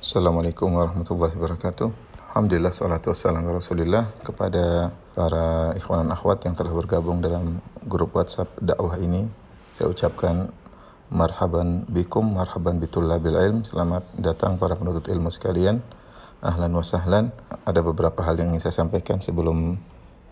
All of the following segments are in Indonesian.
Assalamualaikum warahmatullahi wabarakatuh. Alhamdulillah, salatu wassalamu ala Rasulillah. Kepada para ikhwan dan akhwat yang telah bergabung dalam grup WhatsApp dakwah ini, saya ucapkan marhaban bikum, marhaban bitullabil ilm. Selamat datang para penuntut ilmu sekalian. Ahlan wa sahlan. Ada beberapa hal yang ingin saya sampaikan sebelum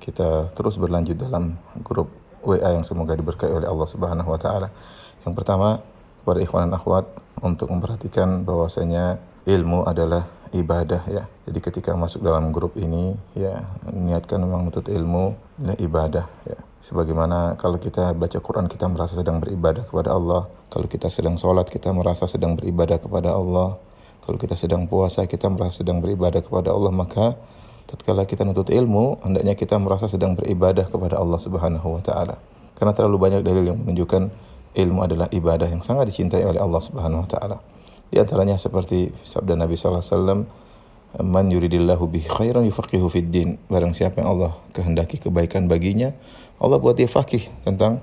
kita terus berlanjut dalam grup WA yang semoga diberkahi oleh Allah Subhanahu wa taala. Yang pertama, kepada ikhwan dan akhwat untuk memperhatikan bahwasanya ilmu adalah ibadah, ya. Jadi ketika masuk dalam grup ini, ya, niatkan memang menuntut ilmu adalah ibadah, ya. Sebagaimana kalau kita baca Quran kita merasa sedang beribadah kepada Allah, kalau kita sedang sholat kita merasa sedang beribadah kepada Allah, kalau kita sedang puasa kita merasa sedang beribadah kepada Allah, maka tatkala kita menuntut ilmu hendaknya kita merasa sedang beribadah kepada Allah Subhanahu wa taala. Karena terlalu banyak dalil yang menunjukkan ilmu adalah ibadah yang sangat dicintai oleh Allah Subhanahu wa taala. Di antaranya seperti sabda Nabi sallallahu alaihi wasallam, "Man yuridillahu bihi khairan yufaqihu fid din." Barang siapa yang Allah kehendaki kebaikan baginya, Allah buat dia faqih tentang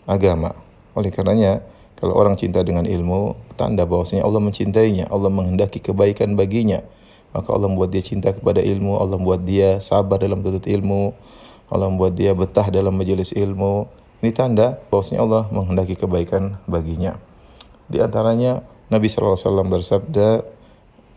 agama. Oleh karenanya, kalau orang cinta dengan ilmu, tanda bahwasanya Allah mencintainya, Allah menghendaki kebaikan baginya. Maka Allah membuat dia cinta kepada ilmu, Allah membuat dia sabar dalam menuntut ilmu, Allah membuat dia betah dalam majelis ilmu. Ini tanda bahwasanya Allah menghendaki kebaikan baginya. Di antaranya Nabi sallallahu alaihi wasallam bersabda,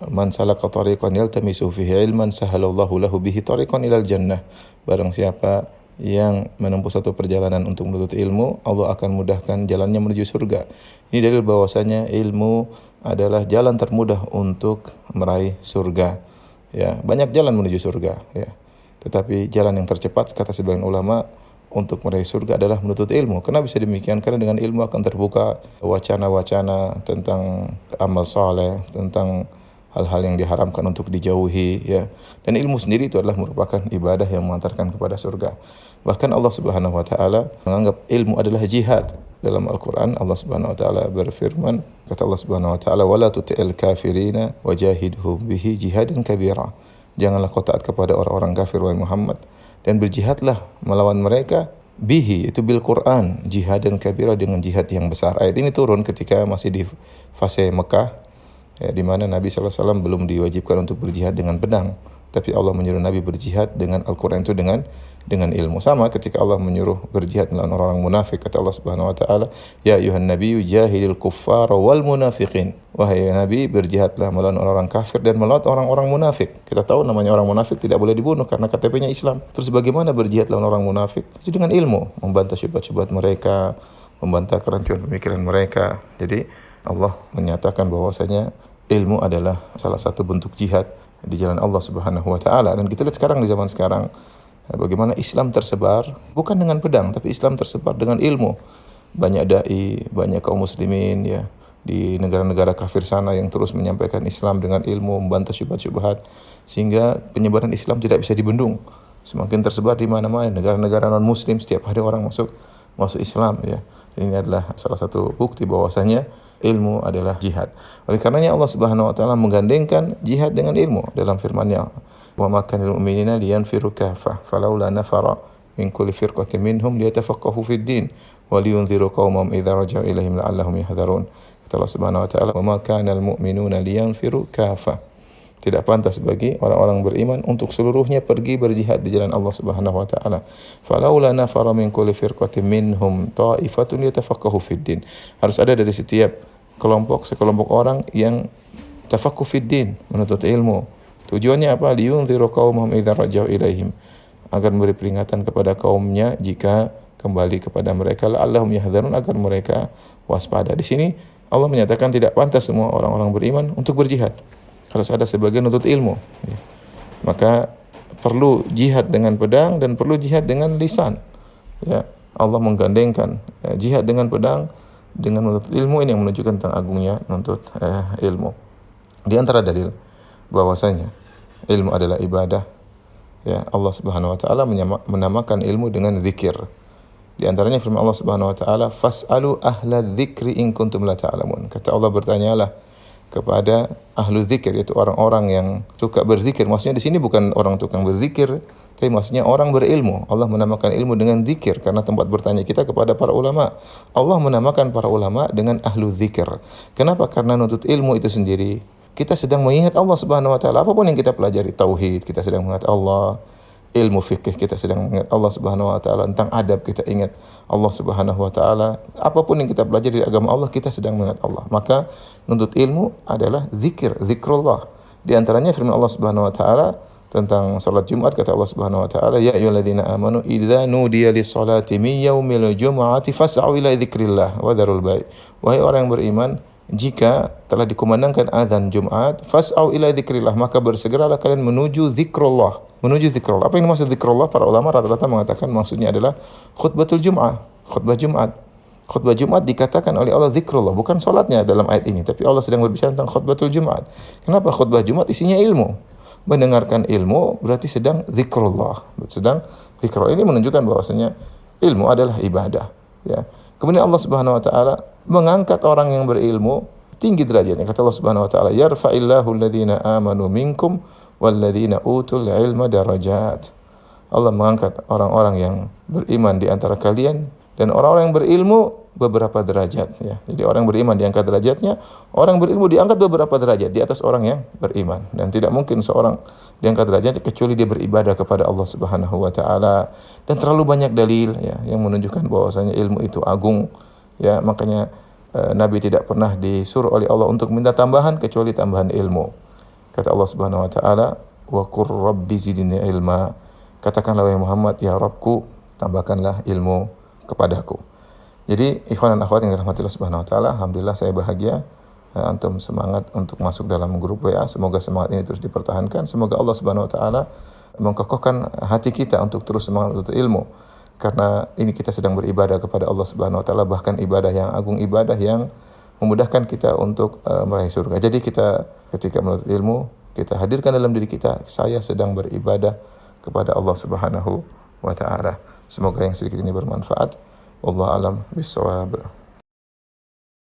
"Man salaka tariqan yaltamisu fihi ilman sahalallahu lahu bihi tariqan ilal jannah." Barang siapa yang menempuh satu perjalanan untuk menuntut ilmu, Allah akan mudahkan jalannya menuju surga. Ini dalil bahwasanya ilmu adalah jalan termudah untuk meraih surga. Ya, banyak jalan menuju surga, ya. Tetapi jalan yang tercepat kata sebagian ulama untuk meraih surga adalah menuntut ilmu. Kenapa bisa demikian? Karena dengan ilmu akan terbuka wacana-wacana tentang amal saleh, tentang hal-hal yang diharamkan untuk dijauhi, ya. Dan ilmu sendiri itu adalah merupakan ibadah yang mengantarkan kepada surga. Bahkan Allah Subhanahu wa taala menganggap ilmu adalah jihad. Dalam Al-Qur'an Allah Subhanahu wa taala berfirman, kata Allah Subhanahu wa taala, "Wala tuti'il kafirina wajahidhum bihi jihadan kabira." Janganlah kau taat kepada orang-orang kafir wahai Muhammad, dan berjihadlah melawan mereka bihi, itu bil Quran, jihadan kabira, dengan jihad yang besar. Ayat ini turun ketika masih di fase Mekah, ya, di mana Nabi sallallahu alaihi wasallam belum diwajibkan untuk berjihad dengan pedang, tapi Allah menyuruh Nabi berjihad dengan Al-Quran itu dengan ilmu. Sama ketika Allah menyuruh berjihad melawan orang-orang munafik, kata Allah Subhanahu wa taala, "Ya ayuhan nabiyyu jahidil kuffara wal munafiqin." Wahai Nabi, berjihadlah melawan orang-orang kafir dan melawan orang-orang munafik. Kita tahu namanya orang munafik tidak boleh dibunuh karena KTP-nya Islam. Terus bagaimana berjihad lawan orang munafik? Itu dengan ilmu, membantah syubhat-syubhat mereka, membantah kerancuan pemikiran mereka. Jadi Allah menyatakan bahwasanya ilmu adalah salah satu bentuk jihad di jalan Allah Subhanahu wa taala. Dan kita lihat sekarang di zaman sekarang, bagaimana Islam tersebar bukan dengan pedang, tapi Islam tersebar dengan ilmu. Banyak dai, banyak kaum muslimin, ya, di negara-negara kafir sana yang terus menyampaikan Islam dengan ilmu, membantah syubhat-syubhat, sehingga penyebaran Islam tidak bisa dibendung. Semakin tersebar di mana-mana, negara-negara non muslim, setiap hari orang masuk Islam, ya. Dan ini adalah salah satu bukti bahwasanya ilmu adalah jihad. Oleh karenanya Allah Subhanahu wa taala menggandengkan jihad dengan ilmu dalam firman-Nya, "Wa ma kana lil mu'minina liyanfiru kaffah, falaula nafara min kulli firqatin minhum liyatafaqahu fid din wa liyunziru qaumahum idza raja'u ilaihim la'allahum yahdharun." Kata Allah Subhanahu wa taala, "Wa ma kana lil mu'minuna liyanfiru kaffah." Tidak pantas bagi orang-orang beriman untuk seluruhnya pergi berjihad di jalan Allah Subhanahu wa taala. Falaula nafara min kulli firqatin minhum ta'ifatun yatafaqahu fid din. Harus ada dari setiap sekelompok orang yang tafaqquh fid din, menuntut ilmu. Tujuannya apa? Liyunziru qaumahum idza raja'u ilaihim. Agar memberi peringatan kepada kaumnya jika kembali kepada mereka, la'allahum yahdharun, agar mereka waspada. Di sini Allah menyatakan tidak pantas semua orang-orang beriman untuk berjihad. Harus ada sebagian untuk ilmu, ya. Maka perlu jihad dengan pedang dan perlu jihad dengan lisan, ya. Allah menggandengkan, ya, jihad dengan pedang dengan menuntut ilmu. Ini yang menunjukkan tentang agungnya menuntut ilmu. Di antara dalil bahwasanya ilmu adalah ibadah, ya, Allah Subhanahu wa taala menamakan ilmu dengan zikir. Di antaranya firman Allah Subhanahu wa taala, "Fas'alu ahla dzikri in kuntum la ta'lamun." Kata Allah, bertanyalah kepada ahlu zikir, yaitu orang-orang yang suka berzikir. Maksudnya di sini bukan orang tukang berzikir, tapi maksudnya orang berilmu. Allah menamakan ilmu dengan zikir karena tempat bertanya kita kepada para ulama. Allah menamakan para ulama dengan ahlu zikir. Kenapa? Karena nuntut ilmu itu sendiri kita sedang mengingat Allah Subhanahu wa taala. Apapun yang kita pelajari, tauhid, kita sedang mengingat Allah. Ilmu fikih kita sedang mengingat Allah Subhanahu wa taala, tentang adab kita ingat Allah Subhanahu wa taala. Apapun yang kita pelajari di agama Allah, kita sedang mengingat Allah. Maka menuntut ilmu adalah zikir, zikrullah. Di antaranya firman Allah Subhanahu wa taala tentang salat Jumat, kata Allah Subhanahu wa taala, ya ayyuhalladzina amanu idza nudiya lis-salati min yaumil jumu'ati fas'au ila dzikrillah wa dzarul bai'. Wahai orang yang beriman, jika telah dikumandangkan azan Jumat, fas'au ila dzikrillah, maka bersegeralah kalian menuju zikrullah. Menuju zikrullah. Apa yang dimaksud zikrullah? Para ulama rata-rata mengatakan maksudnya adalah khutbatul Jum'ah, khutbah Jumat. Khutbah Jumat dikatakan oleh Allah zikrullah, bukan salatnya dalam ayat ini, tapi Allah sedang berbicara tentang khutbatul Jumat. Kenapa khutbah Jumat isinya ilmu? Mendengarkan ilmu berarti sedang zikrullah, sedang zikrullah. Ini menunjukkan bahwasanya ilmu adalah ibadah, ya. Kemudian Allah Subhanahu wa taala mengangkat orang yang berilmu tinggi derajatnya. Kata Allah Subhanahu wa taala, yarfa'illahu alladhina amanu minkum walladzina utul ilma darajat. Allah mengangkat orang-orang yang beriman di antara kalian dan orang-orang yang berilmu beberapa derajat, ya. Jadi orang yang beriman diangkat derajatnya, orang yang berilmu diangkat beberapa derajat di atas orang yang beriman. Dan tidak mungkin seorang diangkat derajatnya kecuali dia beribadah kepada Allah Subhanahu wa taala. Dan terlalu banyak dalil, ya, yang menunjukkan bahwasanya ilmu itu agung, ya. Makanya Nabi tidak pernah disuruh oleh Allah untuk minta tambahan kecuali tambahan ilmu. Kata Allah Subhanahu wa taala, wa qur rabbi zidni ilma. Katakanlah wahai Muhammad, ya Rabbku, tambahkanlah ilmu kepadaku. Jadi ikhwan dan akhwat yang dirahmati Allah Subhanahu wa taala, alhamdulillah saya bahagia antum semangat untuk masuk dalam grup WA. Semoga semangat ini terus dipertahankan. Semoga Allah Subhanahu wa taala mengkokohkan hati kita untuk terus semangat untuk ilmu. Karena ini kita sedang beribadah kepada Allah Subhanahu wa taala, bahkan ibadah yang agung, ibadah yang memudahkan kita untuk meraih surga. Jadi kita ketika menuntut ilmu, kita hadirkan dalam diri kita, saya sedang beribadah kepada Allah Subhanahu wa taala. Semoga yang sedikit ini bermanfaat. Wallahu a'lam bishawab.